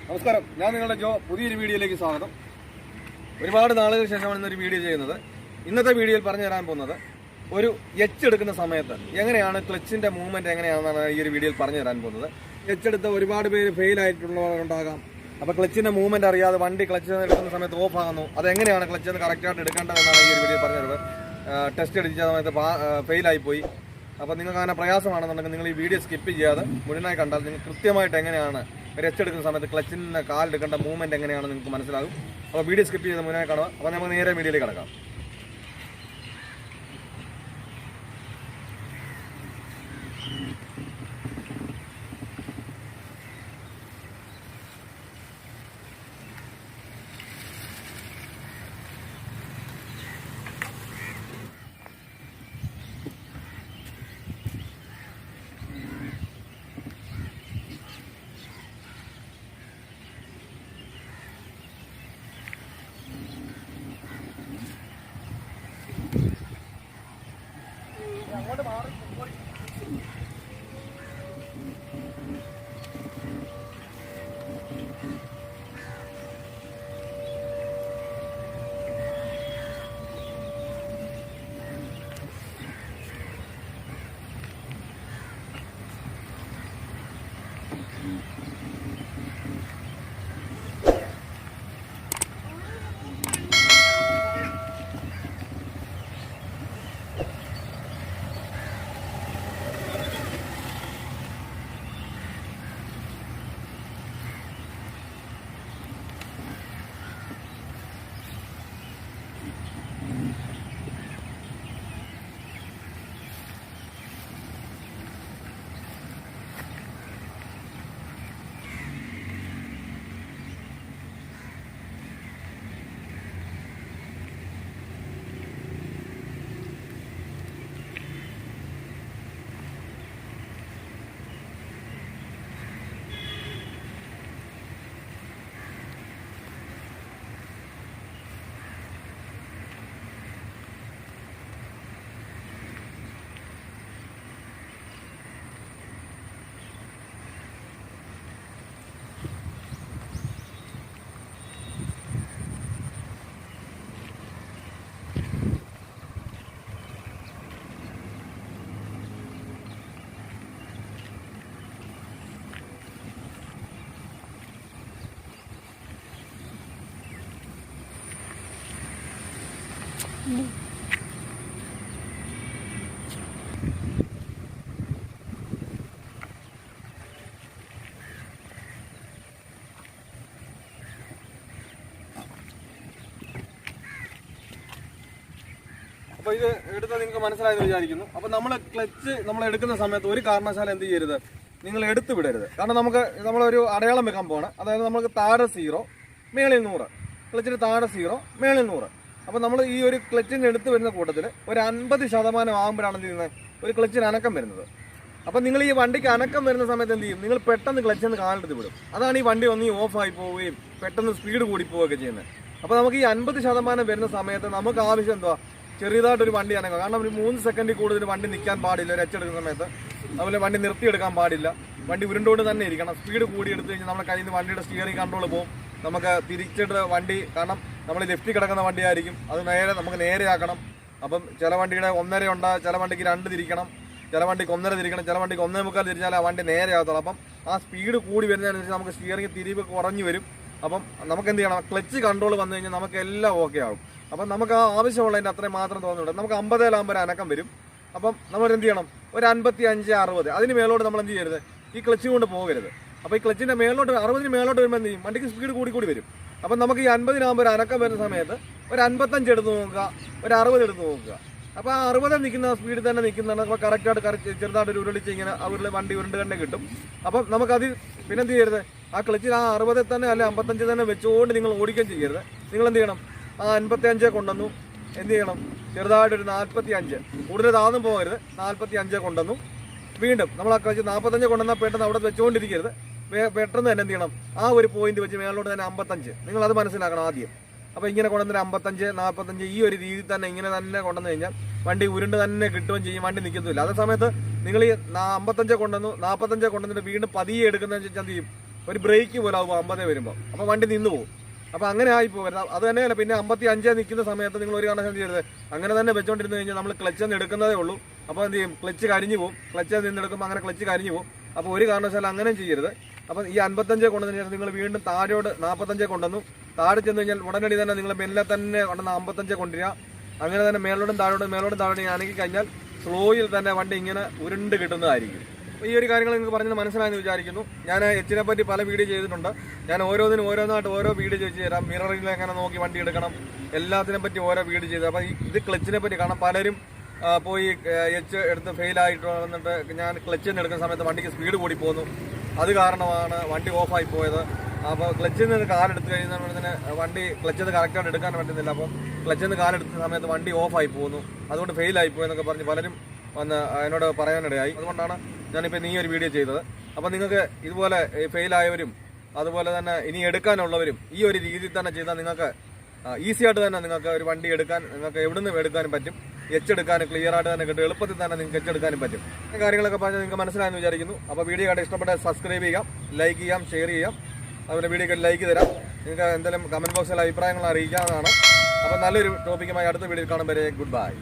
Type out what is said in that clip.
നമസ്കാരം, ഞാൻ നിങ്ങളുടെ ജോ. പുതിയൊരു വീഡിയോയിലേക്ക് സ്വാഗതം. ഒരുപാട് നാളുകൾക്ക് ശേഷമാണ് ഇന്നൊരു വീഡിയോ ചെയ്യുന്നത്. ഇന്നത്തെ വീഡിയോയിൽ പറഞ്ഞു തരാൻ പോകുന്നത് ഒരു എച്ച് എടുക്കുന്ന സമയത്ത് എങ്ങനെയാണ് ക്ലച്ചിന്റെ മൂവ്മെന്റ് എങ്ങനെയാണെന്നാണ് ഈ ഒരു വീഡിയോയിൽ പറഞ്ഞു തരാൻ പോകുന്നത്. എച്ച് എടുത്ത് ഒരുപാട് പേര് ഫെയിൽ ആയിട്ടുള്ളവരുണ്ടാകാം. അപ്പോൾ ക്ലച്ചിന്റെ മൂവ്മെന്റ് അറിയാതെ വണ്ടി ക്ലച്ച് എടുക്കുന്ന സമയത്ത് ഓഫ് ആകുന്നു. അതെങ്ങനെയാണ് ക്ലച്ച് കറക്റ്റായിട്ട് എടുക്കേണ്ടതെന്നാണ് ഈ ഒരു വീഡിയോ പറഞ്ഞു തരുന്നത്. ടെസ്റ്റ് അടിച്ച സമയത്ത് ഫെയിലായിപ്പോയി. അപ്പോൾ നിങ്ങൾക്ക് അങ്ങനെ പ്രയാസമാണെന്നുണ്ടെങ്കിൽ നിങ്ങൾ ഈ വീഡിയോ സ്കിപ്പ് ചെയ്യാതെ മുഴുവനായി കണ്ടാൽ നിങ്ങൾക്ക് കൃത്യമായിട്ട് എങ്ങനെയാണ് റെസ്റ്റ് എടുക്കുന്ന സമയത്ത് ക്ലച്ചിന് കാലെടുക്കേണ്ട മൂവ്മെന്റ് എങ്ങനെയാണെന്ന് നിങ്ങൾക്ക് മനസ്സിലാകും. അപ്പോൾ വീഡിയോ സ്കിപ്പ് ചെയ്ത് മുഴുവനായി കാണുക. അപ്പോൾ നമുക്ക് നേരെ വീഡിയോയിലേക്ക് കിടക്കാം. അപ്പോൾ ഇത് എടുത്താൽ നിങ്ങൾക്ക് മനസ്സിലായെന്ന് വിചാരിക്കുന്നു. അപ്പോൾ നമ്മൾ എടുക്കുന്ന സമയത്ത് ഒരു കാരണവശാലും എന്ത് ചെയ്യരുത്, നിങ്ങൾ എടുത്തു വിടരുത്. കാരണം നമ്മളൊരു അടയാളം വെക്കാൻ പോകണം. അതായത് നമുക്ക് താഴെ 0 മേളിൽ 100, ക്ലച്ചിന് താഴെ 0 മേളിൽ 100. അപ്പോൾ നമ്മൾ ഈ ഒരു ക്ലച്ചിന് എടുത്തു വരുന്ന കൂട്ടത്തിൽ ഒരു 50% ആകുമ്പോഴാണ് എന്ത് ചെയ്യുന്നത്, ഒരു ക്ലച്ചിന് അനക്കം വരുന്നത്. അപ്പം നിങ്ങൾ ഈ വണ്ടിക്ക് അനക്കം വരുന്ന സമയത്ത് എന്ത് ചെയ്യും, നിങ്ങൾ പെട്ടെന്ന് ക്ലച്ചിൽ നിന്ന് കാലെടുത്ത് വിടും. അതാണ് ഈ വണ്ടി ഒന്നീ ഓഫായി പോവുകയും പെട്ടെന്ന് സ്പീഡ് കൂടി പോവുകയൊക്കെ ചെയ്യുന്നത്. അപ്പോൾ നമുക്ക് ഈ 50% വരുന്ന സമയത്ത് നമുക്ക് ആവശ്യം എന്തുവാ, ചെറിയതായിട്ടൊരു വണ്ടി അനങ്ങുക. കാരണം ഒരു 3 സെക്കൻഡിൽ കൂടുതൽ വണ്ടി നിൽക്കാൻ പാടില്ല ഒരു എച്ചെടുക്കുന്ന സമയത്ത്. അതുപോലെ വണ്ടി നിർത്തിയെടുക്കാൻ പാടില്ല. വണ്ടി ഉരുണ്ടോണ്ട് തന്നെ ഇരിക്കണം. സ്പീഡ് കൂടി എടുത്തു കഴിഞ്ഞാൽ നമ്മുടെ കയ്യിൽ നിന്ന് വണ്ടിയുടെ സ്റ്റിയറിംഗ് കൺട്രോൾ പോകും. നമുക്ക് തിരിച്ചിട്ട് വണ്ടി, കാരണം നമ്മൾ ലെഫ്റ്റിൽ കിടക്കുന്ന വണ്ടിയായിരിക്കും, അത് നമുക്ക് നേരെയാക്കണം. അപ്പം ചില വണ്ടിയുടെ 1.5 ഉണ്ട്, ചില വണ്ടിക്ക് 2 തിരിക്കണം, ചില വണ്ടിക്ക് 1.5 തിരിക്കണം, ചില വണ്ടിക്ക് 1.25 തിരിച്ചാൽ ആ വണ്ടി നേരെയാകത്തുള്ളൂ. അപ്പം ആ സ്പീഡ് കൂടി വരുന്നതനുസരിച്ച് നമുക്ക് സ്റ്റിയറിംഗ് തിരിവ് കുറഞ്ഞു വരും. അപ്പം നമുക്ക് എന്ത് ചെയ്യണം, ക്ലച്ച് കൺട്രോൾ വന്നു കഴിഞ്ഞാൽ നമുക്ക് എല്ലാം ഓക്കെ ആകും. അപ്പം നമുക്ക് ആ ആവശ്യമുള്ളതിൻ്റെ അത്രയും മാത്രം തോന്നുന്നുണ്ട്. നമുക്ക് 50 ഒരു അനക്കം വരും. അപ്പം നമ്മൾ എന്ത് ചെയ്യണം, ഒരു 55, 60 അതിന് മേലോട്ട് നമ്മൾ എന്ത് ചെയ്യരുത്, ഈ ക്ലച്ച് കൊണ്ട് പോകരുത്. അപ്പോൾ ഈ ക്ലച്ചിൻ്റെ മേലോട്ട് 60 മേലോട്ട് വരുമ്പോൾ എന്ത് ചെയ്യും, വണ്ടിക്ക് സ്പീഡ് കൂടി വരും. അപ്പം നമുക്ക് ഈ 50 ഒരു അനക്കം വരുന്ന സമയത്ത് ഒരു 55 എടുത്ത് നോക്കുക, ഒരു 60 എടുത്ത് നോക്കുക. അപ്പോൾ ആ 60 നിൽക്കുന്ന സ്പീഡിൽ തന്നെ നിൽക്കുന്നതാണ്. അപ്പോൾ കറക്റ്റായിട്ട് ചെറുതായിട്ട് ഒരു ഉരുളിച്ച് ഇങ്ങനെ വണ്ടി ഉരുണ്ട് തന്നെ കിട്ടും. അപ്പം നമുക്കത് പിന്നെ എന്ത് ചെയ്യരുത്, ആ ക്ലച്ചിൽ ആ 60 തന്നെ അല്ലെ 55 തന്നെ വെച്ചുകൊണ്ട് നിങ്ങൾ ഓടിക്കുകയും ചെയ്യരുത്. നിങ്ങൾ എന്ത് ചെയ്യണം, ആ 55 കൊണ്ടുവന്നു എന്ത് ചെയ്യണം, ചെറുതായിട്ടൊരു 45, കൂടുതൽ താന്നും പോകരുത്, 45 കൊണ്ടുവന്നു. വീണ്ടും നമ്മൾ ആ ക്ലച്ച് 45 കൊണ്ടുവന്നാൽ പെട്ടെന്ന് അവിടെ വെച്ചുകൊണ്ടിരിക്കരുത്. പെട്ടെന്ന് തന്നെ എന്ത് ചെയ്യണം, ആ ഒരു പോയിന്റ് വെച്ച് മേലോട്ട് തന്നെ 55, നിങ്ങളത് മനസ്സിലാക്കണം ആദ്യം. അപ്പോൾ ഇങ്ങനെ കൊണ്ടുവന്നിട്ട് 55, 45 ഈ ഒരു രീതിയിൽ തന്നെ ഇങ്ങനെ തന്നെ കൊണ്ടുവന്നു കഴിഞ്ഞാൽ വണ്ടി ഉരുണ്ട് തന്നെ കിട്ടുകയും ചെയ്യും, വണ്ടി നിൽക്കുന്നില്ല. അതേ സമയത്ത് നിങ്ങൾ ഈ 55 കൊണ്ടുവന്നു, 45 കൊണ്ടുവന്നിട്ട് വീണ്ടും പതിയെ എടുക്കുന്നതെന്ന് വെച്ചാൽ എന്ത് ചെയ്യും, ഒരു ബ്രേക്ക് പോലെ ആകുമ്പോൾ 50 വരുമ്പോൾ അപ്പോൾ വണ്ടി നിന്ന് പോകും. അപ്പോൾ അങ്ങനെ ആയിപ്പോൾ വരുന്നത്. അത് തന്നെയല്ല, പിന്നെ 55 നിൽക്കുന്ന സമയത്ത് നിങ്ങൾ ഒരു കാരണവശാലും ചെയ്യരുത്. അങ്ങനെ തന്നെ വെച്ചോണ്ടിരുന്ന് കഴിഞ്ഞാൽ നമ്മൾ ക്ലച്ച് ഒന്ന് എടുക്കുന്നതേ ഉള്ളൂ. അപ്പോൾ എന്ത് ചെയ്യും, ക്ലച്ച് കരിഞ്ഞു പോകും. ക്ലച്ച് നിന്നെടുക്കുമ്പോൾ അങ്ങനെ ക്ലച്ച് കരിഞ്ഞു പോകും. അപ്പോൾ ഒരു കാരണവശാലും അങ്ങനെയും ചെയ്യരുത്. അപ്പം ഈ 55 കൊണ്ടുവന്നതിന് ശേഷം നിങ്ങൾ വീണ്ടും താഴോട്ട് 45 കൊണ്ടുവന്നു. താഴെ ചെന്ന് കഴിഞ്ഞാൽ ഉടനടി തന്നെ നിങ്ങൾ മെല്ലെ തന്നെ കൊണ്ടുവന്ന് 55 കൊണ്ടുവരിക. അങ്ങനെ തന്നെ മേലോട്ടും താഴോട്ടും ആണെങ്കിൽ കഴിഞ്ഞാൽ സ്ലോയിൽ തന്നെ വണ്ടി ഇങ്ങനെ ഉരുണ്ട് കിട്ടുന്നതായിരിക്കും. അപ്പോൾ ഈ ഒരു കാര്യങ്ങൾ നിങ്ങൾക്ക് പറഞ്ഞത് മനസ്സിലായെന്ന് വിചാരിക്കുന്നു. ഞാൻ എച്ചിനെ പറ്റി പല വീഡിയോ ചെയ്തിട്ടുണ്ട്. ഞാൻ ഓരോന്നായിട്ട് ഓരോ വീഡിയോ ചോദിച്ചു തരാം. മിററിൽ എങ്ങനെ നോക്കി വണ്ടി എടുക്കണം, എല്ലാത്തിനെ പറ്റി ഓരോ വീഡിയോ ചെയ്തു. അപ്പോൾ ഇത് ക്ലച്ചിനെ പറ്റി കാരണം പലരും പോയി എച്ച് എടുത്ത് ഫെയിലായിട്ട് വന്നിട്ട് ഞാൻ ക്ലച്ചിൽ നിന്ന് എടുക്കുന്ന സമയത്ത് വണ്ടിക്ക് സ്പീഡ് കൂടി പോകുന്നു. അത് കാരണമാണ് വണ്ടി ഓഫായി പോയത്. അപ്പോൾ ക്ലച്ചിൽ നിന്ന് കാലെടുത്ത് കഴിയുന്നതിന് വണ്ടി ക്ലച്ചിൽ നിന്ന് കറക്റ്റായിട്ട് എടുക്കാൻ പറ്റുന്നില്ല. അപ്പം ക്ലച്ചിൽ നിന്ന് കാലെടുത്ത സമയത്ത് വണ്ടി ഓഫായി പോകുന്നു, അതുകൊണ്ട് ഫെയിലായി പോയെന്നൊക്കെ പറഞ്ഞ് പലരും വന്ന് എന്നോട് പറയാനിടയായി. അതുകൊണ്ടാണ് ഞാനിപ്പോൾ ഈ ഒരു വീഡിയോ ചെയ്തത്. അപ്പം നിങ്ങൾക്ക് ഇതുപോലെ ഫെയിലായവരും അതുപോലെ തന്നെ ഇനി എടുക്കാനുള്ളവരും ഈ ഒരു രീതിയിൽ തന്നെ ചെയ്താൽ നിങ്ങൾക്ക് ഈസി ആയിട്ട് തന്നെ നിങ്ങൾക്ക് ഒരു വണ്ടി എടുക്കാൻ നിങ്ങൾക്ക് എവിടുന്ന് എടുക്കാനും പറ്റും. എച്ചെടുക്കാനും ക്ലിയർ ആയിട്ട് തന്നെ കിട്ടും. എളുപ്പത്തിൽ തന്നെ നിങ്ങൾക്ക് എച്ചെടുക്കാനും പറ്റും. ഈ കാര്യങ്ങളൊക്കെ പറഞ്ഞാൽ നിങ്ങൾക്ക് മനസ്സിലായെന്ന് വിചാരിക്കുന്നു. അപ്പോൾ വീഡിയോ കണ്ട് ഇഷ്ടപ്പെട്ടാൽ സബ്സ്ക്രൈബ് ചെയ്യാം, ലൈക്ക് ചെയ്യാം, ഷെയർ ചെയ്യാം. അതുപോലെ വീഡിയോക്ക് ലൈക്ക് തരാം. നിങ്ങൾക്ക് എന്തെങ്കിലും കമൻറ്റ് ബോക്സിൽ അഭിപ്രായങ്ങൾ അറിയിക്കാവുന്നതാണ്. അപ്പോൾ നല്ലൊരു ടോപ്പിക്കുമായി അടുത്ത വീഡിയോയിൽ കാണും വരെ ഗുഡ് ബൈ.